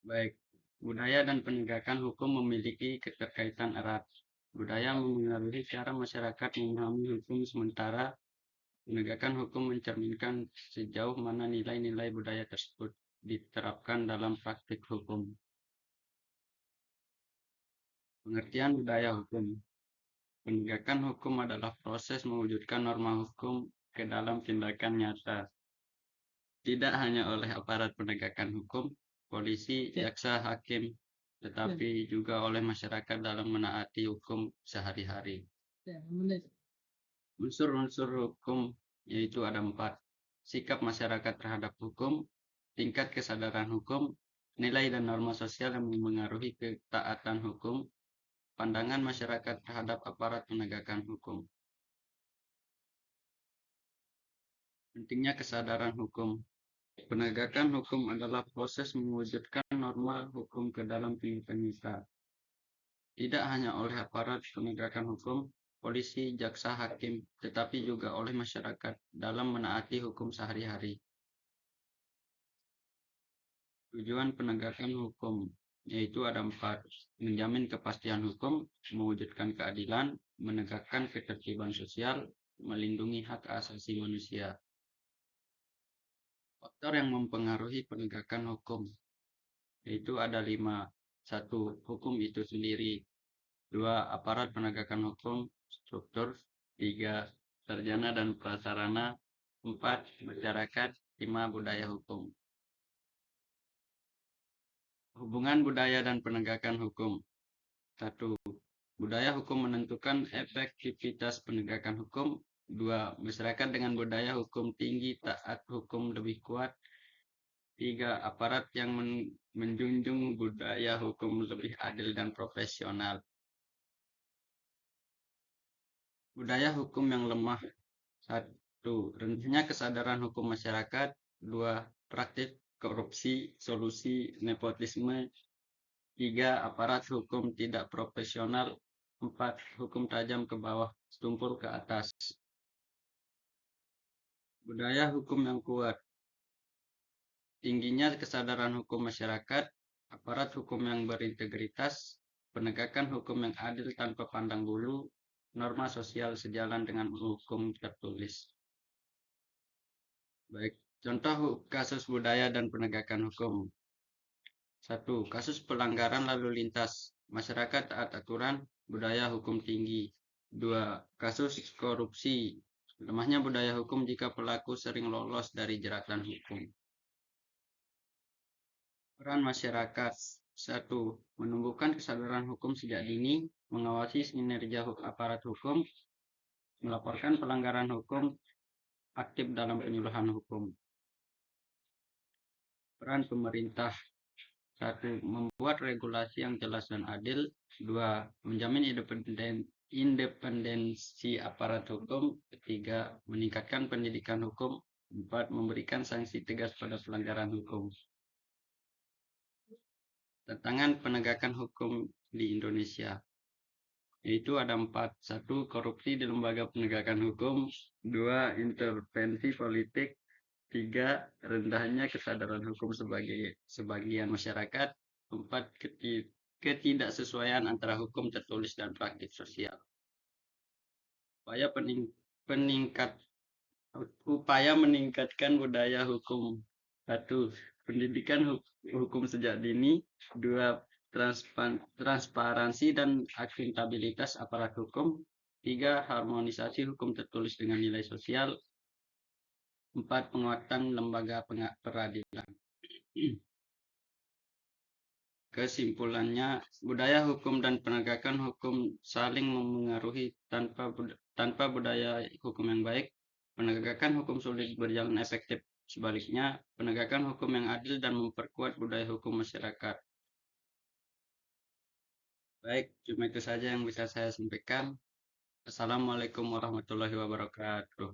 Baik, budaya dan penegakan hukum memiliki keterkaitan erat. Budaya memengaruhi cara masyarakat memahami hukum, sementara penegakan hukum mencerminkan sejauh mana nilai-nilai budaya tersebut diterapkan dalam praktik hukum. Pengertian budaya hukum. Penegakan hukum adalah proses mewujudkan norma hukum ke dalam tindakan nyata, tidak hanya oleh aparat penegakan hukum, polisi, jaksa, hakim, tetapi juga oleh masyarakat dalam menaati hukum sehari-hari. Unsur-unsur hukum yaitu ada 4. Sikap masyarakat terhadap hukum, tingkat kesadaran hukum, nilai dan norma sosial yang memengaruhi ketaatan hukum, pandangan masyarakat terhadap aparat penegakan hukum. Pentingnya kesadaran hukum. Penegakan hukum adalah proses mewujudkan norma hukum ke dalam tindakan nyata, tidak hanya oleh aparat penegakan hukum, polisi, jaksa, hakim, tetapi juga oleh masyarakat dalam menaati hukum sehari-hari. Tujuan penegakan hukum yaitu ada 4. Menjamin kepastian hukum, mewujudkan keadilan, menegakkan ketertiban sosial, melindungi hak asasi manusia. Faktor yang mempengaruhi penegakan hukum yaitu ada 5. 1. Hukum itu sendiri. 2. Aparat penegakan hukum, struktur. 3. Sarjana dan prasarana. 4. Masyarakat. 5. Budaya hukum. Hubungan budaya dan penegakan hukum. 1. Budaya hukum menentukan efektivitas penegakan hukum. 2. Masyarakat dengan budaya hukum tinggi, taat hukum lebih kuat. 3. Aparat yang menjunjung budaya hukum lebih adil dan profesional. Budaya hukum yang lemah. 1. Rendahnya kesadaran hukum masyarakat. 2. Praktik korupsi, solusi nepotisme. 3. Aparat hukum tidak profesional. 4. Hukum tajam ke bawah, tumpul ke atas. Budaya hukum yang kuat. Tingginya kesadaran hukum masyarakat, aparat hukum yang berintegritas, penegakan hukum yang adil tanpa pandang bulu, norma sosial sejalan dengan hukum tertulis. Baik, contoh kasus budaya dan penegakan hukum. 1. Kasus pelanggaran lalu lintas, masyarakat taat aturan, budaya hukum tinggi. 2. Kasus korupsi, lemahnya budaya hukum jika pelaku sering lolos dari jeratan hukum. Peran masyarakat. 1. Menumbuhkan kesadaran hukum sejak dini, mengawasi kinerja aparat hukum, melaporkan pelanggaran hukum, aktif dalam penyuluhan hukum. Peran pemerintah. 1. Membuat regulasi yang jelas dan adil. 2. Menjamin independensi aparat hukum. 3. Meningkatkan pendidikan hukum. 4. Memberikan sanksi tegas pada pelanggaran hukum. Tantangan penegakan hukum di Indonesia yaitu ada 4. 1. Korupsi di lembaga penegakan hukum. 2. Intervensi politik. 3. Rendahnya kesadaran hukum sebagian masyarakat. 4. Ketidaksesuaian antara hukum tertulis dan praktik sosial. Upaya meningkatkan budaya hukum. 1. Pendidikan hukum sejak dini. 2. Transparansi dan akuntabilitas aparat hukum. 3. Harmonisasi hukum tertulis dengan nilai sosial. 4. Penguatan lembaga peradilan. Kesimpulannya, budaya hukum dan penegakan hukum saling memengaruhi. Tanpa budaya hukum yang baik, penegakan hukum sulit berjalan efektif. Sebaliknya, penegakan hukum yang adil dan memperkuat budaya hukum masyarakat. Baik, cuma itu saja yang bisa saya sampaikan. Assalamualaikum warahmatullahi wabarakatuh.